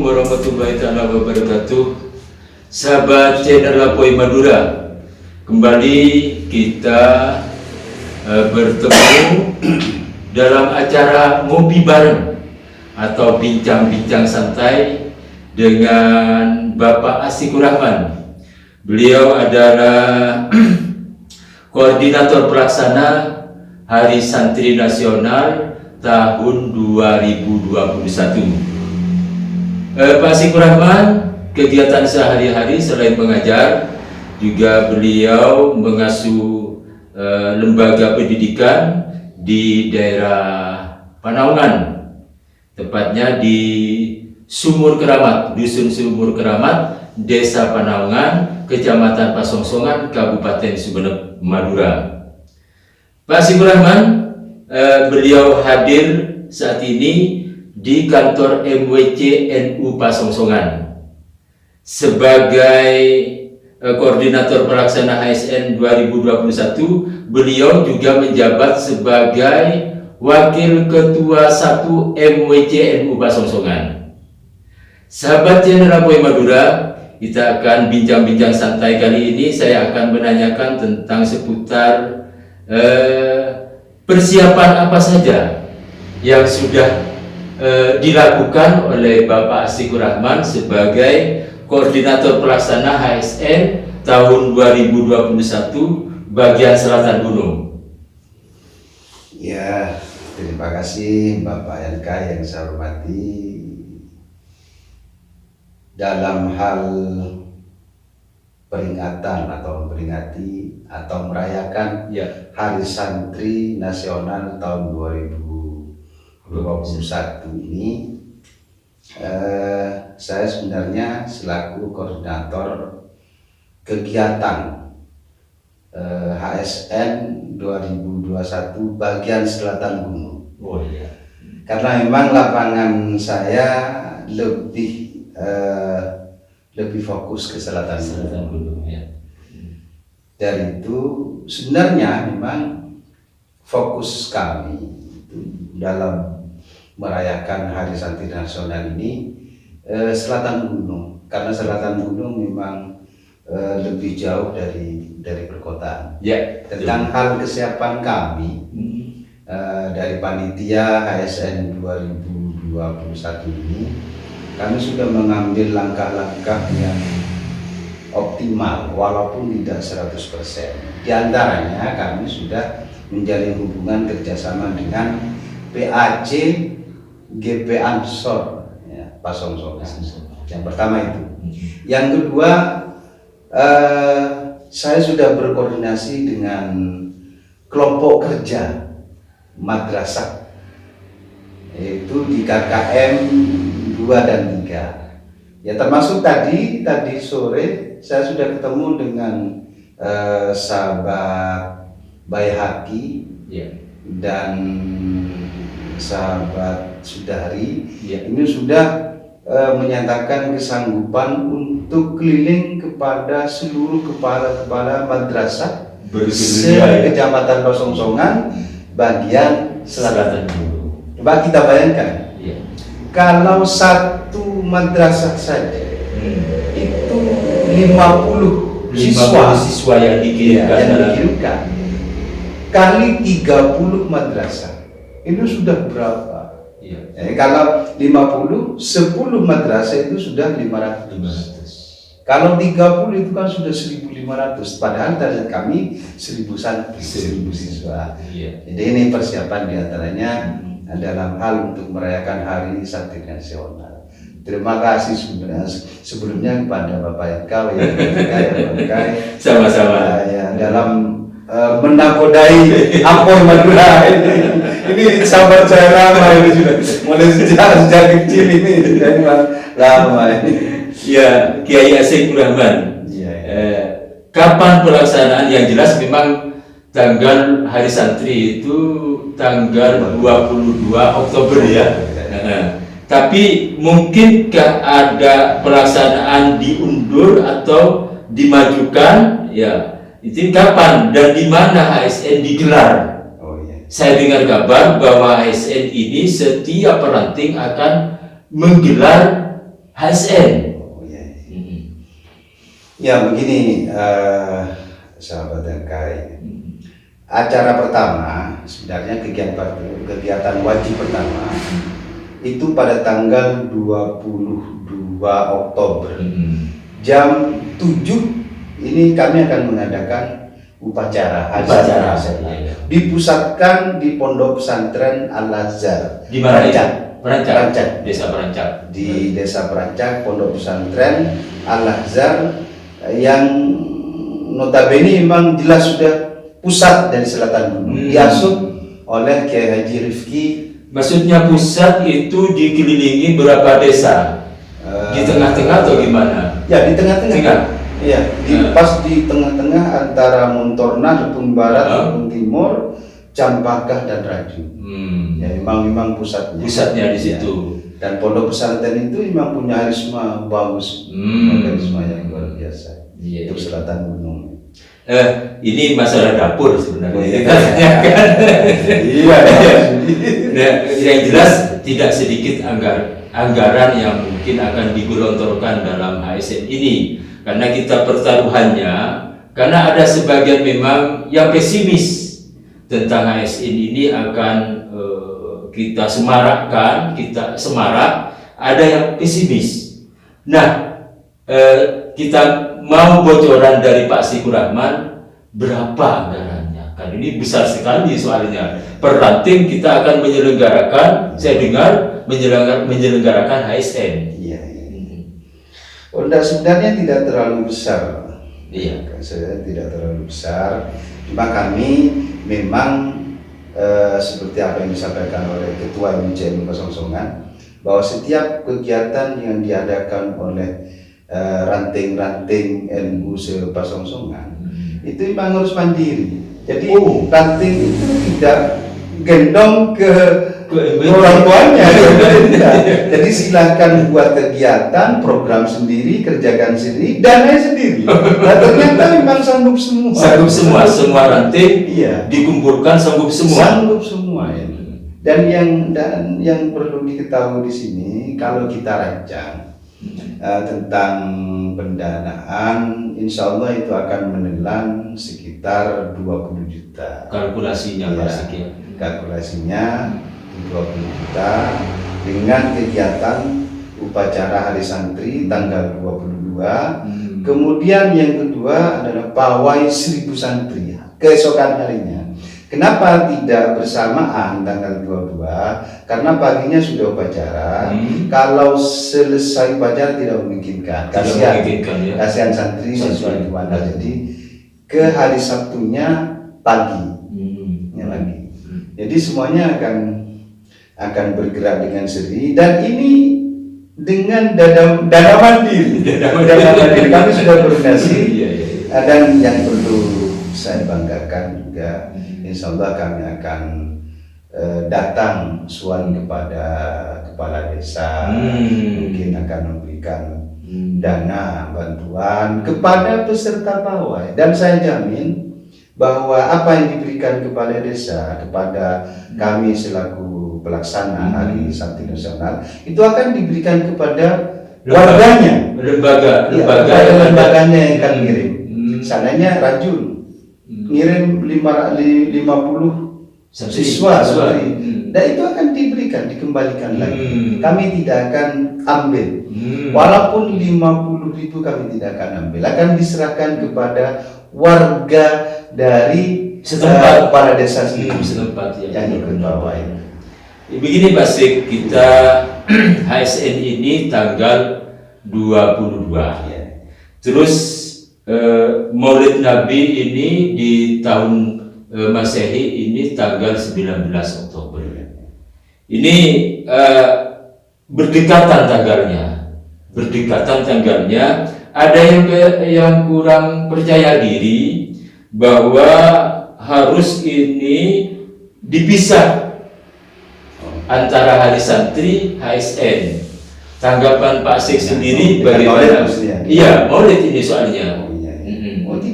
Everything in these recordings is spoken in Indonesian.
Assalamualaikum warahmatullahi wabarakatuh. Sahabat channel Lapoi Madura, kembali kita bertemu dalam acara ngopi bareng atau bincang-bincang santai dengan Bapak Asikur Rahman. Beliau adalah Koordinator Pelaksana Hari Santri Nasional tahun 2021. Pak Asikur Rahman, kegiatan sehari-hari selain mengajar, juga beliau mengasuh lembaga pendidikan di daerah Panaungan, tepatnya di Sumur Keramat, Dusun Sumur Keramat, Desa Panaungan, Kecamatan Pasongsongan, Kabupaten Sumeneb, Madura. Pak Asikur Rahman, beliau hadir saat ini di kantor MWC NU Pasongsongan sebagai Koordinator Pelaksana HSN 2021. Beliau juga menjabat sebagai Wakil Ketua 1 MWC NU Pasongsongan. Sahabat channel Lapoi Madura, kita akan bincang-bincang santai kali ini. Saya akan menanyakan tentang seputar persiapan apa saja yang sudah dilakukan oleh Bapak Asikur Rahman sebagai Koordinator Pelaksana HSN tahun 2021 bagian Selatan Gunung. Ya, terima kasih Bapak LK yang saya hormati. Dalam hal peringatan atau memperingati atau merayakan Hari Santri Nasional tahun 2021 ini, saya sebenarnya selaku koordinator kegiatan HSN 2021 bagian Selatan Gunung. Oh iya. Karena memang lapangan saya lebih fokus ke Selatan Gunung. Ya. Dari itu sebenarnya memang fokus kami dalam merayakan Hari Santri Nasional ini Selatan Gunung, karena Selatan Gunung memang lebih jauh dari perkotaan. Ya, tentang hal kesiapan kami dari panitia HSN 2021 ini, kami sudah mengambil langkah-langkah yang optimal walaupun tidak 100%. Di antaranya kami sudah menjalin hubungan kerjasama dengan PAC GP Ansor Pasongsongan. Yang pertama itu. Yang kedua, saya sudah berkoordinasi dengan kelompok kerja madrasah, yaitu di KKM 2 dan 3. Ya, termasuk tadi sore saya sudah ketemu dengan sahabat Bayhaki dan sahabat Sudari. Ini sudah menyatakan kesanggupan untuk keliling kepada seluruh kepala-kepala madrasah Kecamatan Pasongsongan bagian Selatan. Coba kita bayangkan, kalau satu madrasah saja itu 50 siswa yang dikirimkan, kali 30 madrasah, itu sudah berapa? Kalau 50, 10 madrasah itu sudah 500. Kalau 30 itu kan sudah 1.500. Padahal target kami 1.000 siswa. Jadi ini persiapan diantaranya dalam hal untuk merayakan Hari Santri Nasional. Terima kasih sebelumnya kepada Bapak LK yang sama-sama dalam menakodai Apoi Madura ini sahabat saya lama ini sudah mulai sejak kecil ini lama ini. Ya, Kiai Asikur Rahman. Kapan pelaksanaan? Yang jelas memang tanggal Hari Santri itu tanggal 22 Oktober ya. Tapi mungkinkah ada pelaksanaan diundur atau dimajukan? Ya, itu kapan dan di mana HSN digelar? Saya dengar kabar bahwa HSN ini setiap peranting akan menggelar HSN. Oh, ya. Mm-mm. Ya begini, sahabat LKI. Acara pertama, sebenarnya kegiatan wajib pertama itu pada tanggal 22 Oktober jam 7 ini kami akan mengadakan upacara Iya. dipusatkan di Pondok Pesantren Al-Azhar Di mana? Perancak. Desa Perancak. Di Desa Perancak, Pondok Pesantren Al-Azhar yang notabene memang jelas sudah pusat dari selatan gunung, diasuh oleh Kiai Haji Rifki. Maksudnya pusat itu dikelilingi berapa desa? Di tengah-tengah atau gimana? Ya di tengah-tengah. Iya, pas di tengah-tengah antara Montorna, Lepung Barat, Lepung Timur, Campakah dan Raju. Ya memang pusatnya. Pusatnya di situ. Dan pondok pesantren itu memang punya harisma bagus, harisma yang luar biasa. Iya, Untuk selatan gunung. Ini masalah dapur sebenarnya. Iya. Nah, yang jelas tidak sedikit anggaran yang mungkin akan digelontorkan dalam HSN ini, karena kita pertaruhannya, karena ada sebagian memang yang pesimis tentang HSN ini akan kita semarakkan, kita semarak, ada yang pesimis. Nah, kita mau bocoran dari Pak Sikur Rahman berapa anggarannya? Kan ini besar sekali soalnya. Per ranting kita akan menyelenggarakan, saya dengar menyelenggarakan HSN. Iya. Oh, sebenarnya tidak terlalu besar. Iya. Saya tidak terlalu besar. Cuma kami memang seperti apa yang disampaikan oleh Ketua MCN Pasongsongan, bahwa setiap kegiatan yang diadakan oleh ranting-ranting NU sepasongsongan itu memang harus mandiri. Jadi ranting itu tidak gendong ke orang tuanya. Jadi silahkan buat kegiatan, program sendiri, kerjakan sendiri, dananya sendiri. Nah ternyata memang sanggup semua. Semua ranting dikumpulkan sanggup semua. Sanggup semua ya. Dan yang perlu diketahui di sini, kalau kita rancang tentang pendanaan, insya Allah itu akan menelan sekitar 20 juta. Kalkulasinya kalkulasinya 20 juta dengan kegiatan upacara hari santri tanggal 22. Kemudian yang kedua adalah pawai 1000 santri keesokan harinya. Kenapa tidak bersamaan tanggal 22? Karena paginya sudah upacara. Kalau selesai upacara tidak memungkinkan. Kasihan santri sesuai mana. Jadi ke hari Sabtunya pagi. Lagi. Jadi semuanya akan bergerak dengan seri, dan ini dengan dana mandiri. Kami sudah koordinasi. Dan yang perlu saya banggakan juga, insya Allah kami akan datang suan kepada kepala desa, mungkin akan memberikan dana bantuan kepada peserta pawai, dan saya jamin bahwa apa yang diberikan kepala desa kepada kami selaku pelaksana Hari Santri Nasional itu akan diberikan kepada warganya, lembaganya yang akan ngirim. Sananya Rajul ngirim 50 siswa, dan itu akan dikembalikan lagi. Kami tidak akan ambil, walaupun 50.000 kami tidak akan ambil, akan diserahkan kepada warga dari setempat, para desa setempat yang ikut bawah. Begini Pak Sik, kita HSN ini tanggal 22 terus Maulid Nabi ini di tahun Masehi ini tanggal 19 Oktober. Ini berdekatan tanggalnya. Ada yang kurang percaya diri bahwa harus ini dipisah antara hari santri HSN. Tanggapan Pak Sik sendiri bagaimana? Iya, Maulid ini soalnya.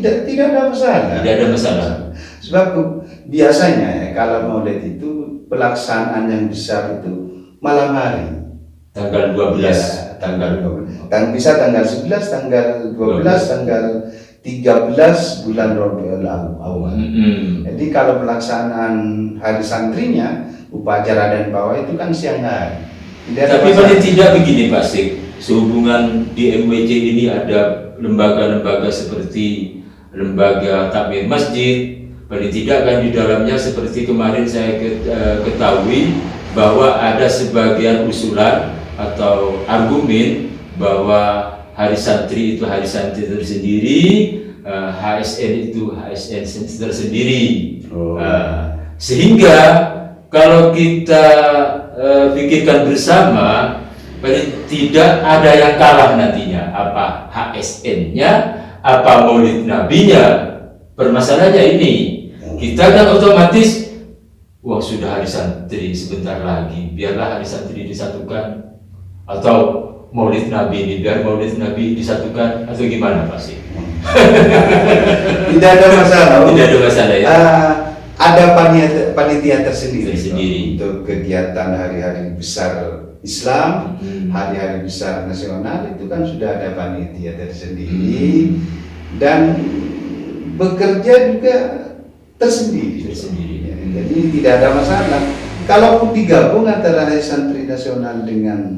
Tidak ada masalah. Tidak ada masalah. Sebab biasanya kalau Maulid itu pelaksanaan yang besar itu malam hari. Tanggal 12. tanggal bisa tanggal 11, tanggal 12, tanggal 13 bulan Rabiul Awal. Jadi kalau pelaksanaan hari santrinya, upacara dan pawai itu kan siang hari. Tapi paling tidak begini Pak Sik, sehubungan di MWC ini ada lembaga-lembaga seperti lembaga takmir masjid, paling tidak kan di dalamnya seperti kemarin saya ketahui bahwa ada sebagian usulan atau argumen bahwa hari santri itu hari santri tersendiri, HSN itu HSN tersendiri. Sehingga kalau kita pikirkan bersama, paling tidak ada yang kalah nantinya, apa HSN-nya, apa Maulid Nabi-nya. Permasalahannya ini, kita kan otomatis, wah sudah hari santri sebentar lagi, biarlah hari santri disatukan, atau Maulid Nabi ini biar Maulid Nabi disatukan, atau gimana Pak Sik? Tidak ada masalah. Tidak ada masalah ya. Ada panitia tersendiri untuk kegiatan hari-hari besar Islam, hari-hari besar nasional itu kan sudah ada panitia tersendiri dan bekerja juga tersendiri. Ya, jadi tidak ada masalah. Kalau digabung antara hari santri nasional dengan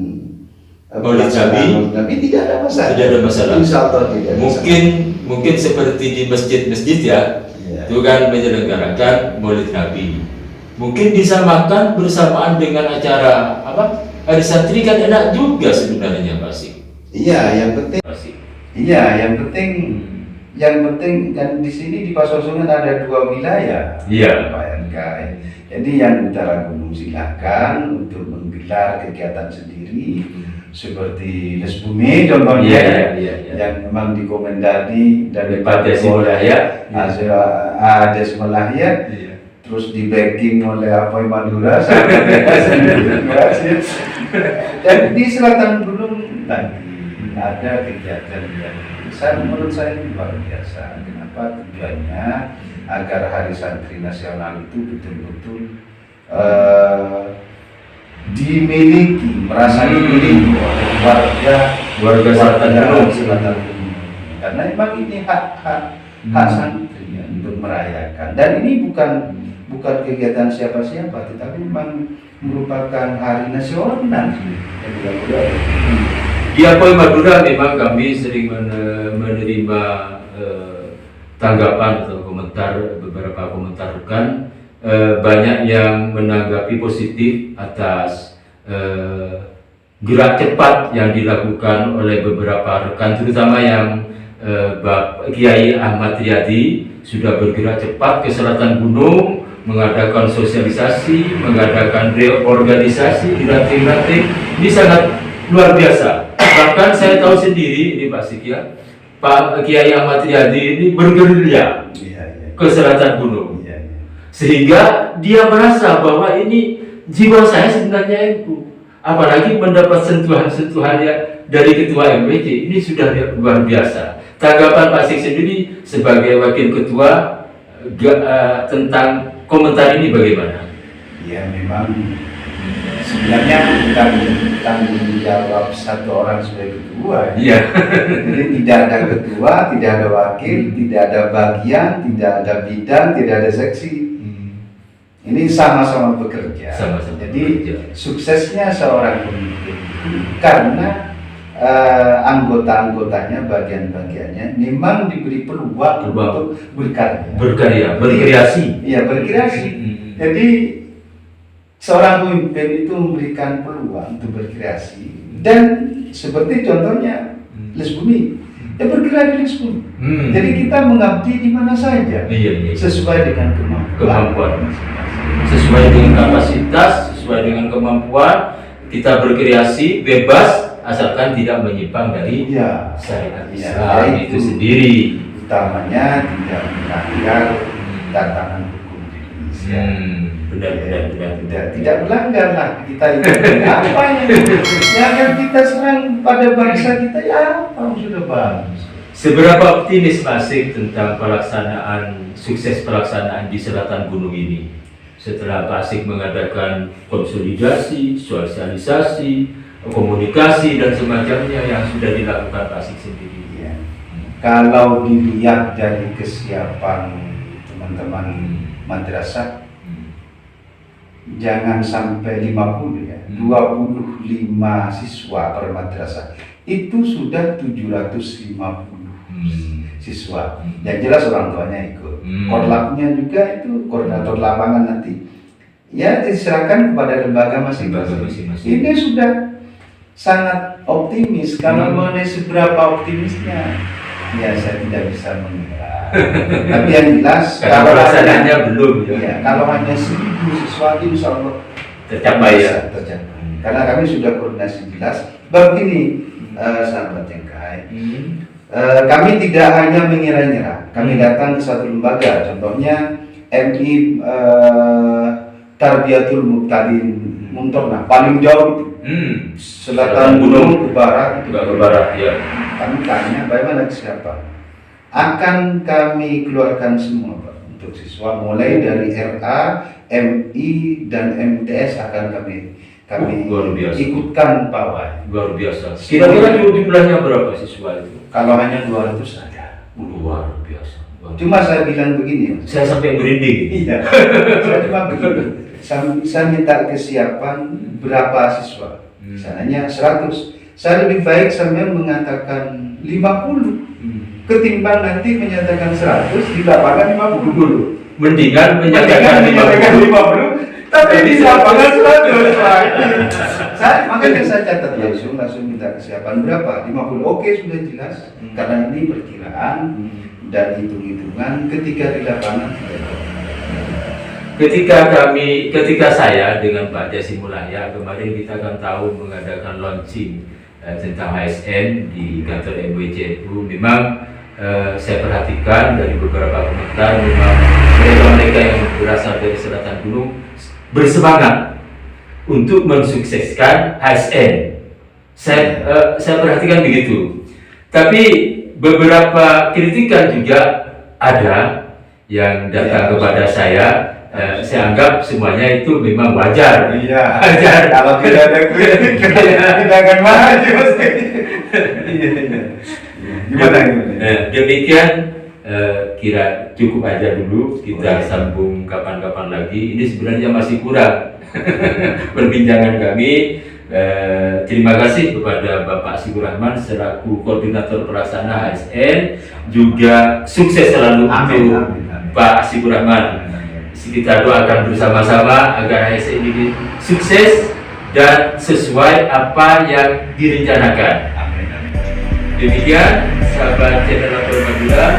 Maulid Nabi tidak ada masalah. Tidak ada masalah. Insya Allah tidak. Mungkin seperti di masjid-masjid ya, itu kan menyelenggarakan Maulid Nabi. Mungkin disamakan bersamaan dengan acara apa? Hari santri kan enak juga sebenarnya Pak Sik. Iya, yang penting. Iya, yang penting kan di sini di Pasosungan ada 2 wilayah. Iya. Pak Yankai. Jadi yang utara gunung silakan untuk menggelar kegiatan sendiri. Seperti Les Bumi contohnya yang memang dikomendasi dari Partai Simolaya, ada Simolaya, terus di backing oleh Apoy Madura, dan di selatan gunung tadi ada kegiatan yang besar menurut saya luar biasa. Kenapa? Tujuannya agar Hari Santri Nasional itu betul-betul merasa dimiliki oleh warga selatan gunung. Karena memang ini hak santri ya, untuk merayakan. Dan ini bukan kegiatan siapa-siapa, tetapi memang merupakan hari nasional. Di Apoy Madura memang kami sering menerima tanggapan atau beberapa komentar rekan. Banyak yang menanggapi positif atas gerak cepat yang dilakukan oleh beberapa rekan, terutama yang Kiai Ahmad Riyadi sudah bergerak cepat ke selatan gunung, mengadakan sosialisasi, mengadakan reorganisasi, dilatih. Ini sangat luar biasa. Bahkan saya tahu sendiri, ini Pak Sik ya, Pak Kiai Ahmad Riyadi ini bergerilya ke selatan gunung. Sehingga dia merasa bahwa ini jiwa saya sebenarnya itu, apalagi mendapat sentuhan-sentuhan dari ketua MWC, ini sudah luar biasa. Tanggapan Pak Sik sendiri sebagai wakil ketua tentang komentar ini bagaimana? Ya memang sebenarnya bukan tanggung jawab satu orang sebagai ketua. Iya. Jadi tidak ada ketua, tidak ada wakil, tidak ada bagian, tidak ada bidang, tidak ada seksi. Ini sama-sama bekerja. Jadi suksesnya seorang pemimpin karena anggota-anggotanya, bagian-bagiannya memang diberi peluang untuk berkreasi. Iya, berkreasi. Jadi seorang pemimpin itu memberikan peluang untuk berkreasi, dan seperti contohnya Les Bumi, bergerak di Les Bumi. Jadi kita mengabdi di mana saja, sesuai dengan kemampuan, sesuai dengan kapasitas, sesuai dengan kemampuan. Kita berkreasi bebas asalkan tidak menyimpang dari syariat Islam itu sendiri. Utamanya tidak melanggar tatanan hukum Indonesia. Benar. Tidak melanggar lah kita itu. Apa yang akan kita serang pada bangsa kita, ya apa sudah bagus. Seberapa optimis Pak Sik tentang sukses pelaksanaan di selatan gunung ini? Setelah Pak Sik mengadakan konsolidasi, sosialisasi, komunikasi dan semacamnya yang sudah dilakukan Pak Sik sendiri. Iya. Kalau dilihat dari kesiapan teman-teman madrasah, jangan sampai 50 ya, 25 siswa per madrasah itu sudah 750 siswa. Yang jelas orang tuanya ikut. Korlapnya juga itu koordinator lapangan nanti. Ya diserahkan kepada lembaga masing-masing. Ini sudah sangat optimis. Kalau mengenai seberapa optimisnya, ya saya tidak bisa mengira. Tapi yang jelas kalau pelaksanaannya belum ya. Kalau hanya 1000 siswa insya Allah tercapai ya. Tercapai. Karena kami sudah koordinasi jelas. Begini, sahabat Cengkai, kami tidak hanya mengira-ngira. Kami datang ke satu lembaga, contohnya MI Tarbiyatul Muqtadin Muntorna, paling jauh selatan gunung ke barat. Ya. Kami tanya bagaimana siapa? Akan kami keluarkan semua Pak untuk siswa, mulai dari RA, MI dan MTS akan kami ikutkan pawai. Luar biasa. Kira-kira jumlahnya berapa siswa itu? Kalau hanya 200 saja. Luar biasa. Cuma saya bilang begini, saya sampai merinding. Iya. Saya cuma begini. Saya minta kesiapan berapa siswa. Misalnya 100. Saya lebih baik sampai mengatakan 50. Ketimbang nanti menyatakan 100 di lapangan 50 dulu. Mendingan menyatakan 50. Tapi di lapangan 100 makanya saya catat langsung minta kesiapan berapa? 50. Oke, sudah jelas. Karena ini perkiraan dan hitung-hitungan ketika di lapangan. Ketika saya dengan Pak Jasim Mulaya kemarin kita kan tahu mengadakan launching tentang ASN di kantor MWCNU, memang saya perhatikan dari beberapa komentar memang mereka yang berasal dari selatan gunung bersemangat untuk mensukseskan ASN. Saya perhatikan begitu. Tapi beberapa kritikan juga ada yang datang kepada saya anggap semuanya itu memang wajar. Iya. Wajar. Kalau tidak ada kritik, tidak akan maju. Gimana? Demikian kira cukup aja dulu, kita sambung kapan-kapan lagi. Ini sebenarnya masih kurang perbincangan kami. Terima kasih kepada Bapak Sikur Rahman selaku koordinator pelaksana ASN, juga sukses selalu untuk Pak Sikur Rahman. Kita doakan bersama-sama agar ASN ini sukses dan sesuai apa yang direncanakan. Demikian sahabat channel Lapor Madura,